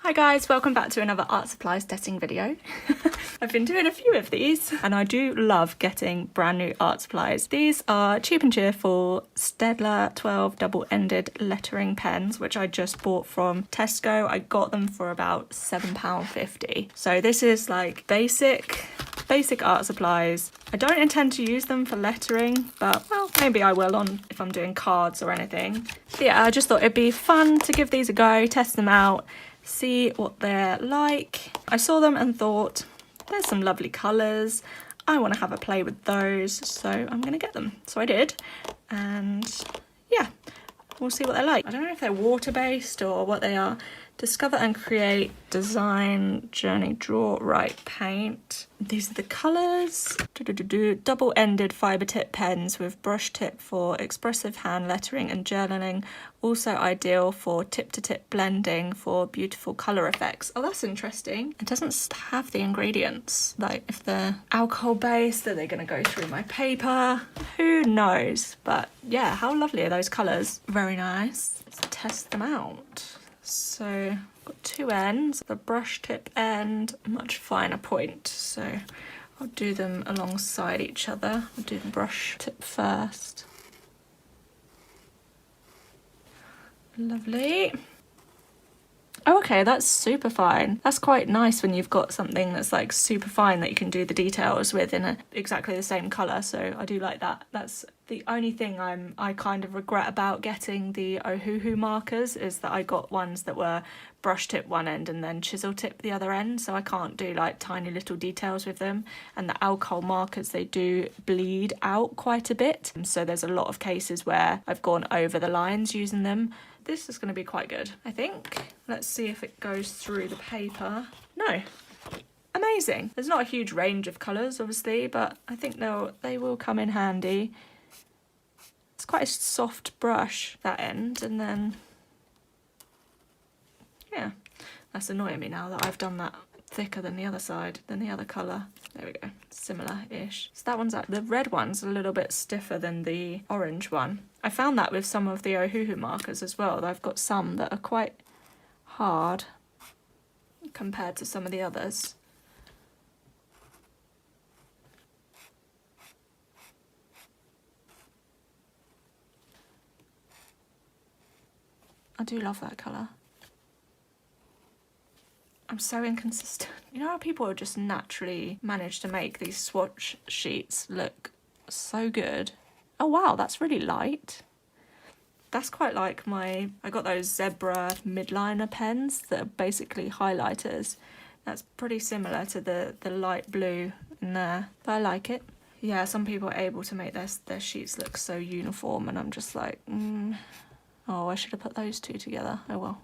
Hi guys, welcome back to another art supplies testing video. I've been doing a few of these and I do love getting brand new art supplies. These are cheap and cheerful Staedtler 12 double-ended lettering pens, which I just bought from Tesco. I got them for about £7.50. So this is like basic art supplies. I don't intend to use them for lettering, but well, maybe I will if I'm doing cards or anything. But yeah, I just thought it'd be fun to give these a go, test them out, see what they're like. I saw them and thought, there's some lovely colours. I want to have a play with those, so I'm going to get them. So I did, and yeah, we'll see what they're like. I don't know if they're water-based or what they are. Discover and create, design, journey, draw, write, paint. These are the colours. Double-ended fibre tip pens with brush tip for expressive hand lettering and journaling. Also ideal for tip-to-tip blending for beautiful colour effects. Oh, that's interesting. It doesn't have the ingredients. Like if they're alcohol-based, are they going to go through my paper? Who knows? But yeah, how lovely are those colours? Very nice. Let's test them out. So I've got two ends, the brush tip end, much finer point. So I'll do them alongside each other. I'll do the brush tip first. Lovely. Oh, okay, that's super fine. That's quite nice when you've got something that's like super fine that you can do the details with in exactly the same colour, so I do like that. That's the only thing I kind of regret about getting the Ohuhu markers, is that I got ones that were brush tip one end and then chisel tip the other end, so I can't do like tiny little details with them. And the alcohol markers, they do bleed out quite a bit, so there's a lot of cases where I've gone over the lines using them. This is going to be quite good, I think. Let's see if it goes through the paper. No. Amazing. There's not a huge range of colours, obviously, but I think they will come in handy. It's quite a soft brush, that end, and then... yeah, that's annoying me now that I've done that thicker than the other side, than the other colour. There we go, similar-ish. So that one's the red one's a little bit stiffer than the orange one. I found that with some of the Ohuhu markers as well. I've got some that are quite hard compared to some of the others. I do love that colour. I'm so inconsistent. You know how people just naturally manage to make these swatch sheets look so good? Oh wow, that's really light. That's quite like I got those zebra midliner pens that are basically highlighters. That's pretty similar to the light blue in there, but I like it. Yeah, some people are able to make their sheets look so uniform, and I'm just like, oh, I should have put those two together. Oh well.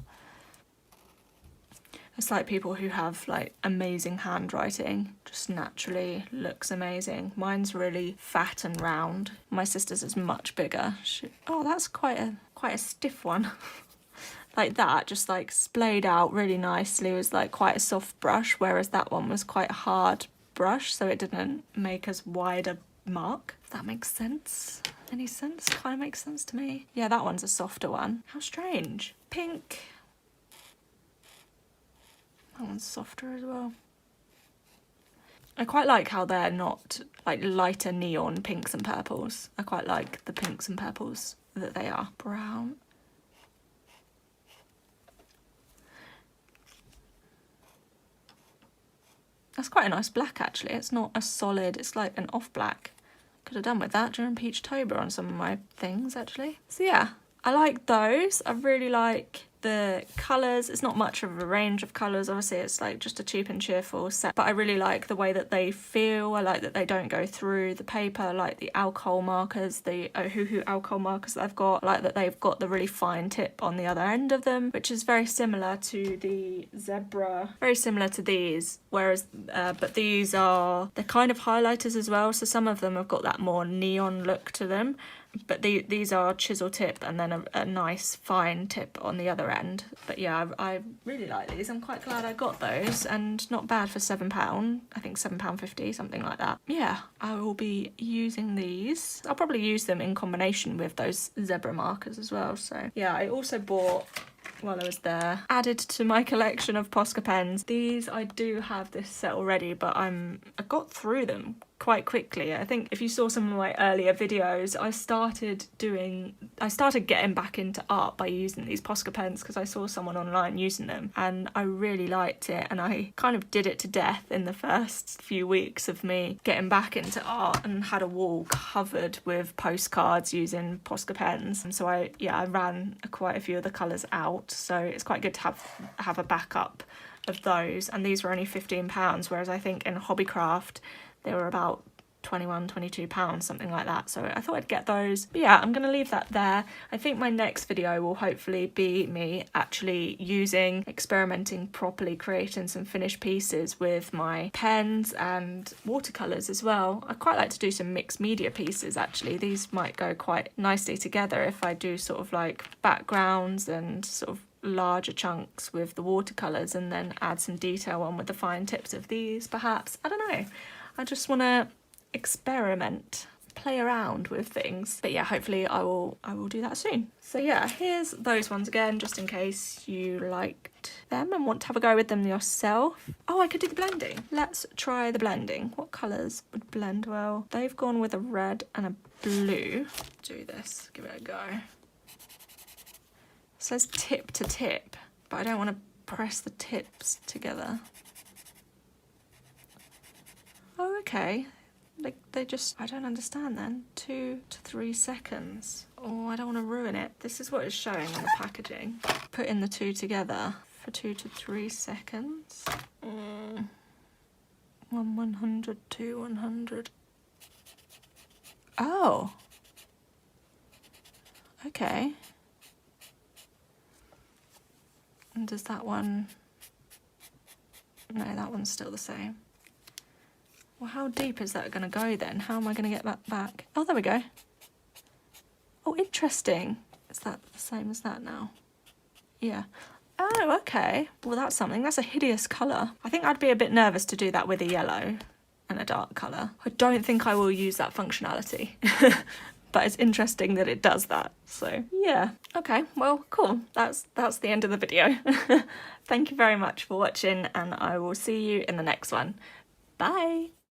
It's like people who have like amazing handwriting, just naturally looks amazing. Mine's really fat and round. My sister's is much bigger. Oh, that's quite a stiff one. Like that, just like splayed out really nicely. It was like quite a soft brush, whereas that one was quite a hard brush, so it didn't make as wide a mark. If that makes sense. Any sense? Kind of makes sense to me. Yeah, that one's a softer one. How strange. Pink. That one's softer as well. I quite like how they're not like lighter neon pinks and purples. I quite like the pinks and purples that they are. Brown. That's quite a nice black actually. It's not a solid, it's like an off black. Could have done with that during Peachtober on some of my things actually. So yeah, I like those. I really like the colours. It's not much of a range of colours, obviously it's like just a cheap and cheerful set, but I really like the way that they feel. I like that they don't go through the paper. I like the alcohol markers, the Ohuhu alcohol markers that I've got. I like that they've got the really fine tip on the other end of them, which is very similar to the zebra, very similar to these, whereas but these are, they're kind of highlighters as well, so some of them have got that more neon look to them. But these are chisel tip and then a nice fine tip on the other end. But yeah, I really like these. I'm quite glad I got those, and not bad for £7. I think £7.50, something like that. Yeah, I will be using these. I'll probably use them in combination with those zebra markers as well. So yeah, I also bought while I was there. Added to my collection of Posca pens. These, I do have this set already, but I got through them quite quickly. I think if you saw some of my earlier videos, I started getting back into art by using these Posca pens because I saw someone online using them and I really liked it, and I kind of did it to death in the first few weeks of me getting back into art, and had a wall covered with postcards using Posca pens. And so I ran quite a few of the colours out, so it's quite good to have a backup of those. And these were only £15, whereas I think in Hobbycraft they were about £21-22, something like that. So I thought I'd get those. But yeah, I'm going to leave that there. I think my next video will hopefully be me actually experimenting properly, creating some finished pieces with my pens and watercolours as well. I quite like to do some mixed media pieces actually. These might go quite nicely together if I do sort of like backgrounds and sort of larger chunks with the watercolours, and then add some detail on with the fine tips of these perhaps. I don't know. I just want to experiment, play around with things. But yeah, hopefully I will do that soon. So yeah, here's those ones again, just in case you liked them and want to have a go with them yourself. Oh, I could do the blending. Let's try the blending. What colours would blend well? They've gone with a red and a blue. Do this, give it a go. It says tip to tip, but I don't want to press the tips together. Oh, okay. Like they just, I don't understand then. 2 to 3 seconds. Oh, I don't want to ruin it. This is what it's showing on the packaging. Putting the two together for 2 to 3 seconds. 100, 2, 100. Oh. Okay. And does that one... No, that one's still the same. Well, how deep is that going to go then? How am I going to get that back? Oh, there we go. Oh, interesting. Is that the same as that now? Yeah. Oh, okay. Well, that's something. That's a hideous colour. I think I'd be a bit nervous to do that with a yellow and a dark colour. I don't think I will use that functionality. But it's interesting that it does that. So, yeah. Okay, well, cool. That's the end of the video. Thank you very much for watching, and I will see you in the next one. Bye!